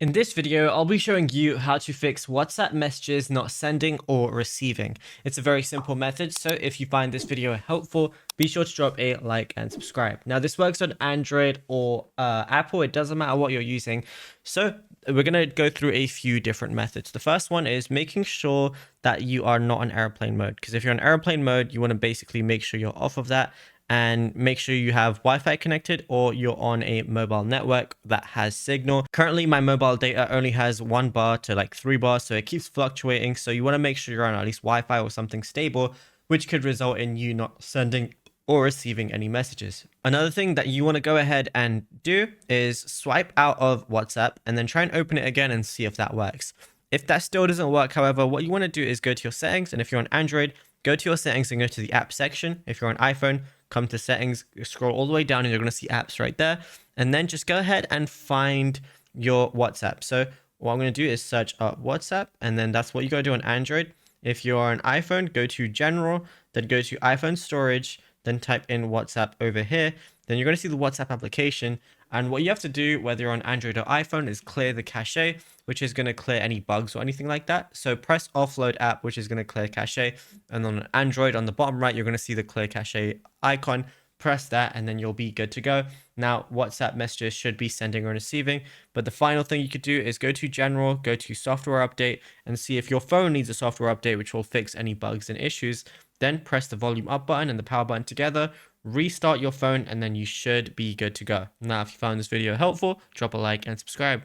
In this video, I'll be showing you how to fix WhatsApp messages not sending or receiving. It's a very simple method, so if you find this video helpful, be sure to drop a like and subscribe. Now, this works on Android or Apple. It doesn't matter what you're using. So we're going to go through a few different methods. The first one is making sure that you are not on airplane mode, because if you're on airplane mode, you want to basically make sure you're off of that and make sure you have Wi-Fi connected or you're on a mobile network that has signal. Currently, my mobile data only has 1 bar to like 3 bars, so it keeps fluctuating. So you want to make sure you're on at least Wi-Fi or something stable, which could result in you not sending or receiving any messages. Another thing that you want to go ahead and do is swipe out of WhatsApp and then try and open it again and see if that works. If that still doesn't work, however, what you want to do is go to your settings, and if you're on Android, go to your settings and go to the app section. If you're on iPhone, come to settings, scroll all the way down and you're going to see apps right there. And then just go ahead and find your WhatsApp. So what I'm going to do is search up WhatsApp, and then that's what you got to do on Android. If you're on iPhone, go to general, then go to iPhone storage, then type in WhatsApp over here. Then you're going to see the WhatsApp application. And what you have to do, whether you're on Android or iPhone, is clear the cache, which is going to clear any bugs or anything like that. So press offload app, which is going to clear cache. And on Android, on the bottom right, you're going to see the clear cache icon. Press that, and then you'll be good to go. Now, WhatsApp messages should be sending or receiving. But the final thing you could do is go to general, go to software update, and see if your phone needs a software update, which will fix any bugs and issues. Then press the volume up button and the power button together, restart your phone, and then you should be good to go. Now, if you found this video helpful, drop a like and subscribe.